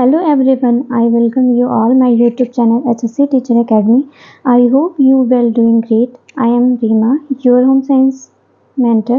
Hello everyone, I welcome you all my YouTube channel HSC Teacher Academy. I hope you well doing great. I am Reema, your home science mentor.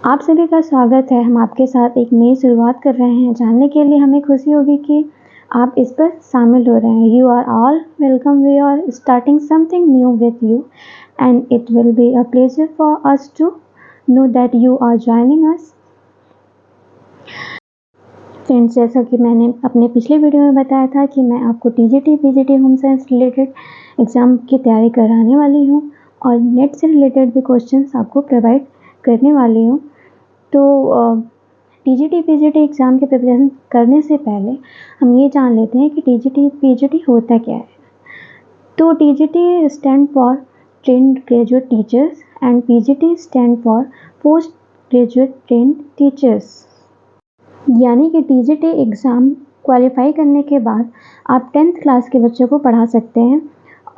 आप सभी का स्वागत है। हम आपके साथ एक नई शुरुआत कर रहे हैं। जानने के लिए हमें खुशी होगी कि आप इस पर शामिल हो रहे हैं। You are all welcome. We are starting something new with you and it will be a pleasure for us to know that you are joining us. Friends, जैसा कि मैंने अपने पिछले वीडियो में बताया था कि मैं आपको TGT PGT home science related exam की तैयारी कराने वाली हूँ और नेट से रिलेटेड भी क्वेश्चंस आपको प्रोवाइड करने वाली हूँ। तो टीजीटी पीजीटी एग्ज़ाम की प्रिपरेशन करने से पहले हम ये जान लेते हैं कि टीजीटी पीजीटी होता क्या है। तो TGT stand for trained graduate teachers and PGT stand for post graduate trained teachers. यानी कि टीजीटी एग्ज़ाम क्वालिफाई करने के बाद आप 10th क्लास के बच्चों को पढ़ा सकते हैं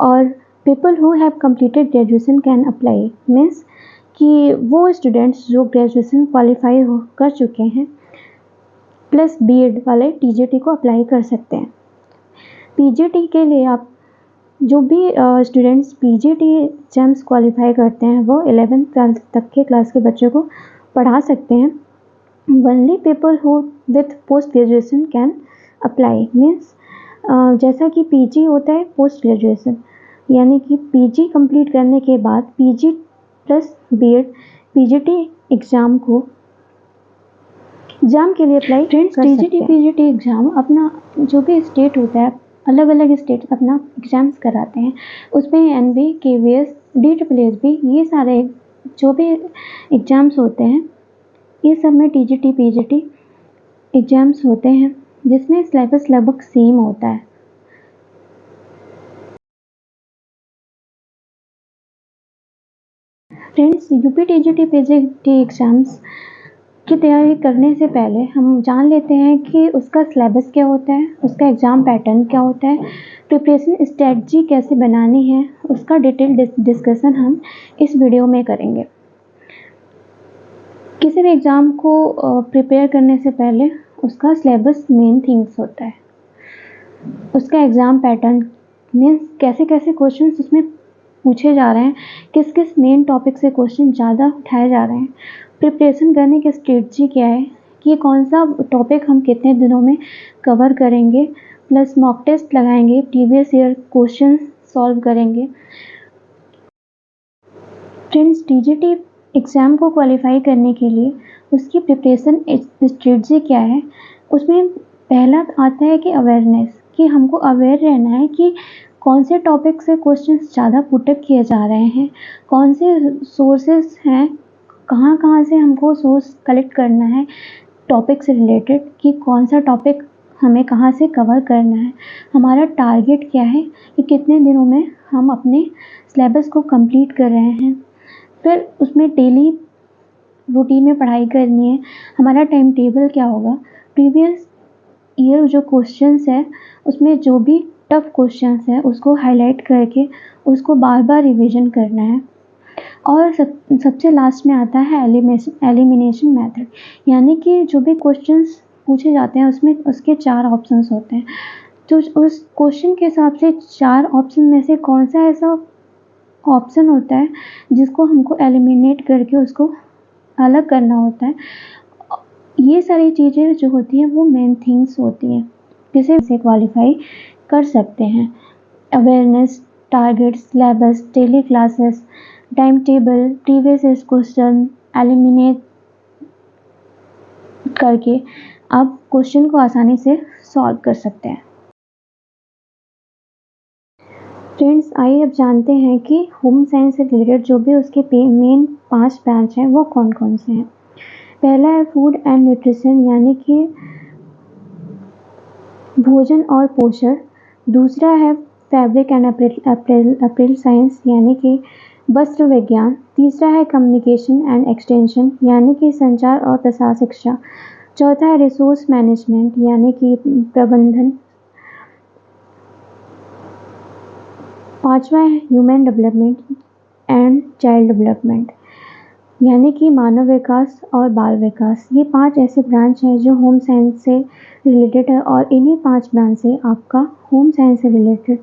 और people who have completed graduation can apply. Means कि वो स्टूडेंट्स जो ग्रेजुएशन क्वालिफाई कर चुके हैं प्लस बीएड वाले टीजीटी को अप्लाई कर सकते हैं। पीजीटी के लिए आप जो भी स्टूडेंट्स पीजीटी एग्जाम्स क्वालिफाई करते हैं वो 11th क्लास तक के क्लास के बच्चों को पढ़ा सकते हैं। Only people who with post graduation can apply means जैसा कि पीजी होता है पोस्ट ग्रेजुएशन, यानी कि पीजी कंप्लीट करने के बाद PG plus BEd PGT exam के लिए अप्लाई कर सकते हैं। टीजीटी पीजीटी एग्ज़ाम अपना जो भी स्टेट होता है, अलग अलग स्टेट अपना एग्ज़ाम्स कराते हैं। उसमें एनबी केवीएस DSSB ये सारे जो भी एग्ज़ाम्स होते हैं ये सब में टीजीटी पीजीटी एग्ज़ाम्स होते हैं जिसमें सिलेबस लगभग सेम होता है। Friends, UP TGT PGT exams की तैयारी करने से पहले हम जान लेते हैं कि उसका सिलेबस क्या होता है, उसका एग्ज़ाम पैटर्न क्या होता है, प्रिपरेशन स्ट्रेटजी कैसे बनानी है, उसका डिटेल डिस्कशन हम इस वीडियो में करेंगे। किसी भी एग्ज़ाम को प्रिपेयर करने से पहले उसका सिलेबस मेन थिंग्स होता है, उसका एग्ज़ाम पैटर्न मीन्स कैसे कैसे क्वेश्चंस उसमें पूछे जा रहे हैं, किस किस मेन टॉपिक से क्वेश्चन ज़्यादा उठाए जा रहे हैं, प्रिपरेशन करने की स्ट्रेटजी क्या है कि कौन सा टॉपिक हम कितने दिनों में कवर करेंगे, प्लस मॉक टेस्ट लगाएंगे, प्रीवियस ईयर क्वेश्चन सॉल्व करेंगे। फ्रेंड्स, टीजीटी एग्ज़ाम को क्वालिफाई करने के लिए उसकी प्रिपरेशन स्ट्रेटजी क्या है, उसमें पहला आता है कि अवेयरनेस, कि हमको अवेयर रहना है कि कौन से टॉपिक से क्वेश्चंस ज़्यादा पुटअप किए जा रहे हैं, कौन से सोर्सेस हैं, कहाँ कहाँ से हमको सोर्स कलेक्ट करना है टॉपिक से रिलेटेड, कि कौन सा टॉपिक हमें कहाँ से कवर करना है, हमारा टारगेट क्या है कि कितने दिनों में हम अपने सिलेबस को कंप्लीट कर रहे हैं। फिर उसमें डेली रूटीन में पढ़ाई करनी है, हमारा टाइम टेबल क्या होगा, प्रीवियस ईयर जो क्वेश्चंस है उसमें जो भी टफ क्वेश्चंस है उसको हाईलाइट करके उसको बार बार रिवीजन करना है। और सबसे लास्ट में आता है एलिमिनेशन मेथड, यानी कि जो भी क्वेश्चंस पूछे जाते हैं उसमें उसके 4 ऑप्शंस होते हैं, तो उस क्वेश्चन के हिसाब से 4 ऑप्शन में से कौन सा ऐसा ऑप्शन होता है जिसको हमको एलिमिनेट करके उसको अलग करना होता है। ये सारी चीज़ें जो होती हैं वो मेन थिंग्स होती हैं जिसे से क्वालिफाई कर सकते हैं। Awareness, target, syllabus, daily classes, time table, previous question eliminate करके आप क्वेश्चन को आसानी से सॉल्व कर सकते हैं। फ्रेंड्स, आइए अब जानते हैं कि होम साइंस से रिलेटेड जो भी उसके मेन 5 ब्रांच हैं वो कौन कौन से हैं। पहला है फूड एंड न्यूट्रिशन, यानी कि भोजन और पोषण। दूसरा है फैब्रिक एंड अपरेल साइंस, यानी कि वस्त्र विज्ञान। तीसरा है कम्युनिकेशन एंड एक्सटेंशन, यानी कि संचार और प्रसार शिक्षा। चौथा है रिसोर्स मैनेजमेंट, यानी कि प्रबंधन। पांचवा है human development and child development. यानी कि मानव विकास और बाल विकास, ये 5 ऐसे ब्रांच हैं जो होम साइंस से रिलेटेड है और इन्हीं 5 ब्रांच से आपका होम साइंस से related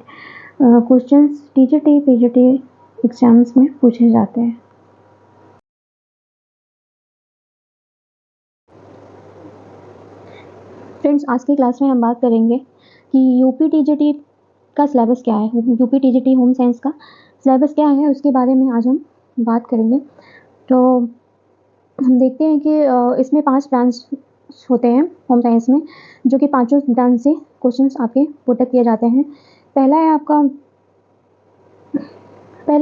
questions TGT PGT exams में पूछे जाते हैं। फ्रेंड्स, आज की क्लास में हम बात करेंगे कि यूपी टीजीटी का सिलेबस क्या है, यूपी टीजीटी होम साइंस का सिलेबस क्या है, उसके बारे में आज हम बात करेंगे। तो हम देखते हैं कि इसमें 5 ब्रांच होते हैं होम साइंस में, जो कि पाँचों ब्रांच से क्वेश्चंस आपके पुटअप किए जाते हैं। पहला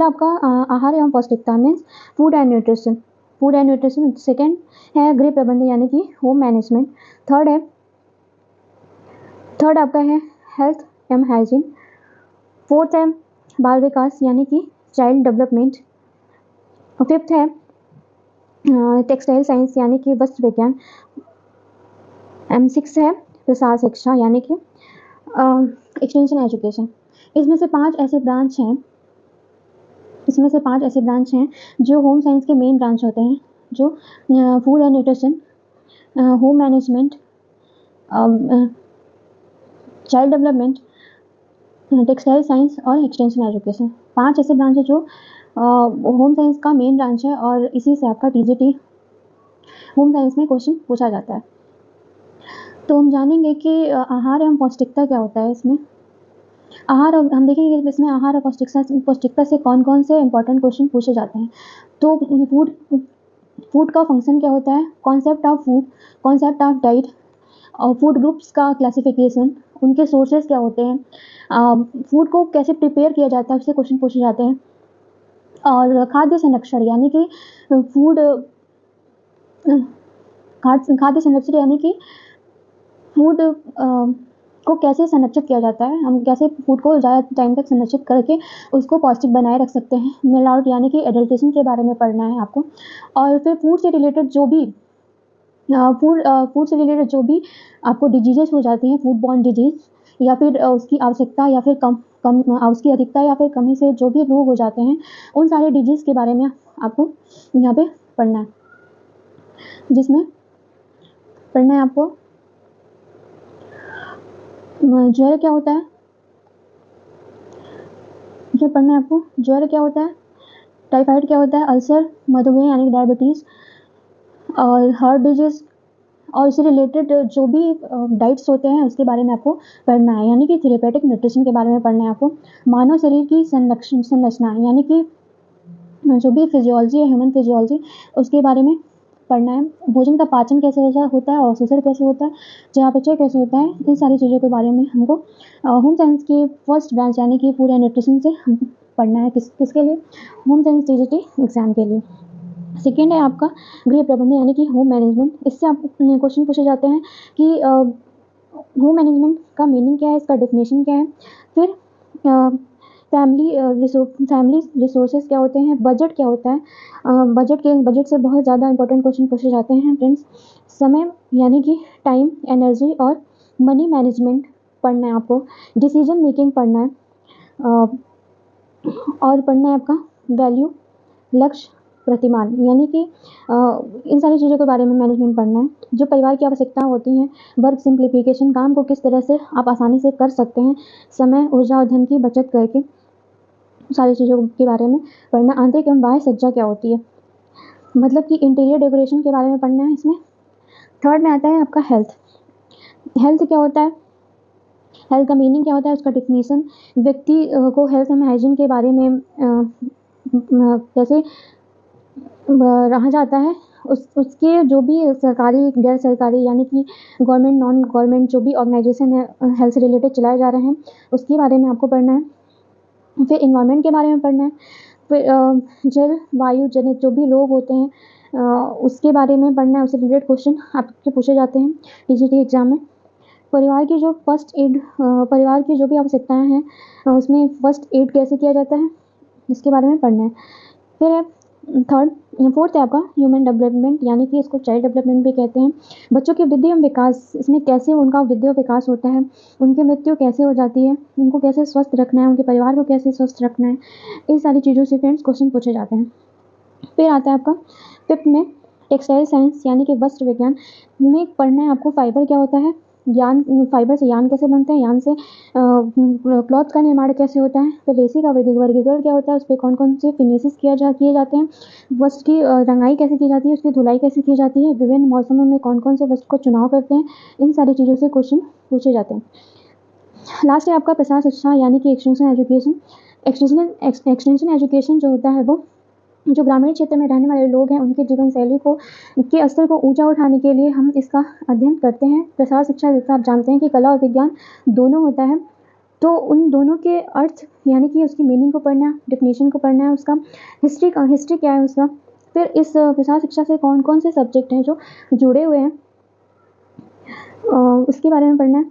आपका आहार एवं पौष्टिकता means food and nutrition. Second है गृह प्रबंधन यानी कि होम मैनेजमेंट। थर्ड आपका है हेल्थ एवं हाइजीन। फोर्थ है बाल विकास यानी कि चाइल्ड डेवलपमेंट। फिफ्थ है टेक्सटाइल साइंस यानी कि वस्त्र विज्ञान। एंड सिक्स है प्रसार शिक्षा यानी कि एक्सटेंशन एजुकेशन। इसमें से पांच ऐसे ब्रांच हैं जो होम साइंस के मेन ब्रांच होते हैं, जो food and nutrition, home management, child development, textile science और एक्सटेंशन एजुकेशन। 5 ऐसे ब्रांच है जो होम साइंस का मेन ब्रांच है और इसी से आपका टीजीटी होम साइंस में क्वेश्चन पूछा जाता है। तो हम जानेंगे कि आहार एवं पौष्टिकता क्या होता है। इसमें आहार, हम देखेंगे कि इसमें आहार और पौष्टिकता से कौन कौन से इंपॉर्टेंट क्वेश्चन पूछे जाते हैं। तो फूड का फंक्शन क्या होता है, concept of food, concept of diet और फूड ग्रुप्स का क्लासिफिकेशन, उनके सोर्सेज क्या होते हैं, फूड को कैसे प्रिपेयर किया जाता है, उससे क्वेश्चन पूछे जाते हैं। और खाद्य संरक्षण यानी कि फूड खाद्य संरक्षण यानी कि फूड को कैसे संरक्षित किया जाता है, हम कैसे फूड को ज़्यादा टाइम तक संरक्षित करके उसको पौष्टिक बनाए रख सकते हैं। मिल आउट यानी कि एडल्ट्रेशन के बारे में पढ़ना है आपको। और फिर फूड से रिलेटेड जो भी आपको डिजीजेस हो जाती हैं, फूड बॉर्न डिजीज, या फिर उसकी आवश्यकता या फिर उसकी अधिकता या फिर कमी से जो भी रोग हो जाते हैं, उन सारे डिजीज के बारे में आपको यहाँ पे पढ़ना है। जिसमें पढ़ना है आपको ज्वर क्या होता है, ज्वर क्या होता है, टाइफाइड क्या होता है, अल्सर, मधुमेह यानी कि डायबिटीज़ और हार्ट डिजीज और इससे रिलेटेड जो भी डाइट्स होते हैं उसके बारे में आपको पढ़ना है, यानी कि थेरेपेटिक न्यूट्रिशन के बारे में पढ़ना है आपको। मानव शरीर की संरचना यानी कि जो भी फिजियोलॉजी है, ह्यूमन फिजियोलॉजी, उसके बारे में पढ़ना है। भोजन का पाचन कैसे होता है, अवशोषण कैसे होता है, चयापचय कैसे होता है, इन सारी चीज़ों के बारे में हमको होम साइंस की फर्स्ट ब्रांच यानी कि फूड एंड न्यूट्रिशन से पढ़ना है। किसके लिए, होम साइंस टीजीटी एग्जाम के लिए। सेकेंड है आपका गृह प्रबंधन यानी कि होम मैनेजमेंट। इससे आप क्वेश्चन पूछे जाते हैं कि होम मैनेजमेंट का मीनिंग क्या है, इसका डेफिनेशन क्या है। फिर फैमिली रिसोर्सेज क्या होते हैं, बजट क्या होता है, बजट से बहुत ज़्यादा इंपॉर्टेंट क्वेश्चन पूछे जाते हैं फ्रेंड्स। समय यानी कि टाइम, एनर्जी और मनी मैनेजमेंट पढ़ना है आपको। डिसीजन मेकिंग पढ़ना है और पढ़ना है आपका वैल्यू, लक्ष्य, प्रतिमान, यानी कि इन सारी चीज़ों के बारे में मैनेजमेंट पढ़ना है। जो परिवार की आवश्यकता होती हैं, वर्क सिंप्लीफिकेशन, काम को किस तरह से आप आसानी से कर सकते हैं, समय, ऊर्जा और धन की बचत करके, सारी चीज़ों के बारे में पढ़ना। आंतरिक एवं बाह्य सज्जा क्या होती है, मतलब कि इंटीरियर डेकोरेशन के बारे में पढ़ना है इसमें। थर्ड में आता है आपका हेल्थ क्या होता है, हेल्थ का मीनिंग क्या होता है, उसका डेफिनेशन, व्यक्ति को हेल्थ एंड हाइजीन के बारे में कैसे रहा जाता है, उसके जो भी सरकारी, गैर सरकारी यानी कि गवर्नमेंट, नॉन गवर्नमेंट जो भी ऑर्गेनाइजेशन है हेल्थ से रिलेटेड चलाए जा रहे हैं, उसके बारे में आपको पढ़ना है। फिर इन्वायरमेंट के बारे में पढ़ना है। फिर जल वायु जनित जो भी रोग होते हैं उसके बारे में पढ़ना है, उससे रिलेटेड क्वेश्चन आपके पूछे जाते हैं टीजीटी एग्जाम में। परिवार की जो भी आवश्यकताएं हैं उसमें फर्स्ट एड कैसे किया जाता है, इसके बारे में पढ़ना है। फिर फोर्थ है आपका ह्यूमन डेवलपमेंट यानी कि इसको चाइल्ड डेवलपमेंट भी कहते हैं। बच्चों की वृद्धि एवं विकास, इसमें कैसे उनका वृद्धि और विकास होता है, उनकी मृत्यु कैसे हो जाती है, उनको कैसे स्वस्थ रखना है, उनके परिवार को कैसे स्वस्थ रखना है, इन सारी चीज़ों से फ्रेंड्स क्वेश्चन पूछे जाते हैं। फिर आता है आपका 5th में टेक्सटाइल साइंस यानी कि वस्त्र विज्ञान में पढ़ना है आपको फाइबर क्या होता है, यान, फाइबर से यान कैसे बनते हैं, यान से क्लॉथ का निर्माण कैसे होता है, फिर रेशे का वर्गीकरण क्या होता है, उस पर कौन कौन से फिनिशेस किए जाते हैं, वस्त्र की रंगाई कैसे की जाती है, उसकी धुलाई कैसे की जाती है, विभिन्न मौसमों में कौन कौन से वस्त्र को चुनाव करते हैं, इन सारी चीज़ों से क्वेश्चन पूछे जाते हैं। लास्ट है आपका प्रसार शिक्षा यानी कि एक्सटेंशन एजुकेशन। एक्सटेंशन एजुकेशन जो होता है वो जो ग्रामीण क्षेत्र में रहने वाले लोग हैं उनके जीवन शैली को के स्तर को ऊंचा उठाने के लिए हम इसका अध्ययन करते हैं। प्रसार शिक्षा जैसा आप जानते हैं कि कला और विज्ञान दोनों होता है, तो उन दोनों के अर्थ यानी कि उसकी मीनिंग को पढ़ना है, डेफिनेशन को पढ़ना है, उसका हिस्ट्री क्या है उसका, फिर इस प्रसार शिक्षा से कौन कौन से सब्जेक्ट हैं जो जुड़े हुए हैं उसके बारे में पढ़ना है,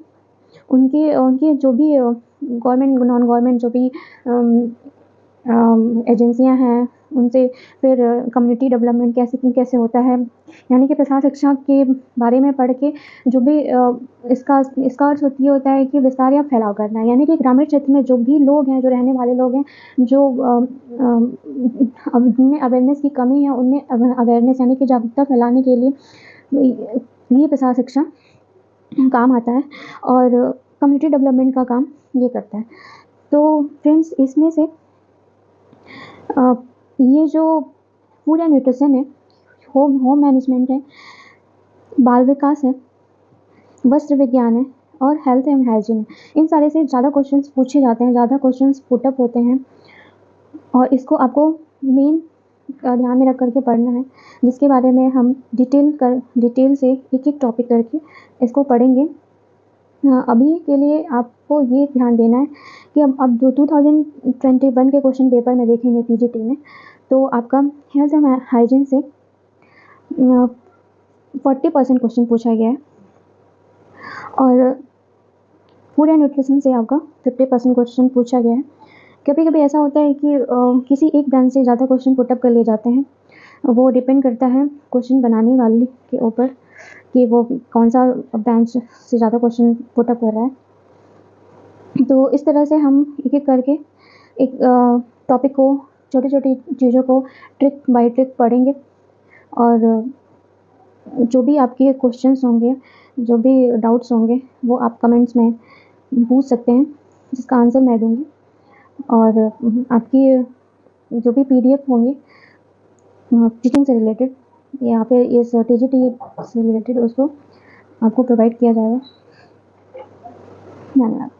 उनके उनके जो भी गवर्नमेंट नॉन गवर्नमेंट जो भी एजेंसियां हैं उनसे, फिर कम्युनिटी डेवलपमेंट कैसे कैसे होता है, यानी कि प्रसार शिक्षा के बारे में पढ़ के जो भी इसका अर्थ ये होता है कि विस्तार या फैलाव करना है, यानी कि ग्रामीण क्षेत्र में जो भी लोग हैं, जो रहने वाले लोग हैं, जो जिनमें अवेयरनेस की कमी है उनमें अवेयरनेस यानी कि जागरूकता फैलाने के लिए ये प्रसार शिक्षा काम आता है और कम्युनिटी डेवलपमेंट का काम ये करता है। तो फ्रेंड्स इसमें से ये जो फूड एंड न्यूट्रिशन है, होम मैनेजमेंट है, बाल विकास है, वस्त्र विज्ञान है और हेल्थ एंड हाइजीन है, इन सारे से ज़्यादा क्वेश्चंस पूछे जाते हैं, ज़्यादा क्वेश्चंस पुटअप होते हैं और इसको आपको मेन ध्यान में रख करके पढ़ना है, जिसके बारे में हम डिटेल से एक एक टॉपिक करके इसको पढ़ेंगे। अभी के लिए आपको ये ध्यान देना है कि अब 2021 के क्वेश्चन पेपर में देखेंगे पीजीटी में, तो आपका हेल्थ एंड हाइजीन से 40% क्वेश्चन पूछा गया है और फूड एंड न्यूट्रिशन से आपका 50% क्वेश्चन पूछा गया है। कभी कभी ऐसा होता है कि किसी एक ब्रांच से ज़्यादा क्वेश्चन पुटअप कर लिए जाते हैं, वो डिपेंड करता है क्वेश्चन बनाने वाले के ऊपर कि वो कौन सा ब्रांच से ज़्यादा क्वेश्चन पुटअप कर रहा है। तो इस तरह से हम एक एक करके एक टॉपिक को, छोटी छोटी चीज़ों को ट्रिक बाय ट्रिक पढ़ेंगे और जो भी आपके क्वेश्चंस होंगे, जो भी डाउट्स होंगे वो आप कमेंट्स में पूछ सकते हैं, जिसका आंसर मैं दूँगी। और आपकी जो भी पीडीएफ होंगे टीचिंग से रिलेटेड या फिर इस टीजीटी से रिलेटेड उसको आपको प्रोवाइड किया जाएगा। धन्यवाद।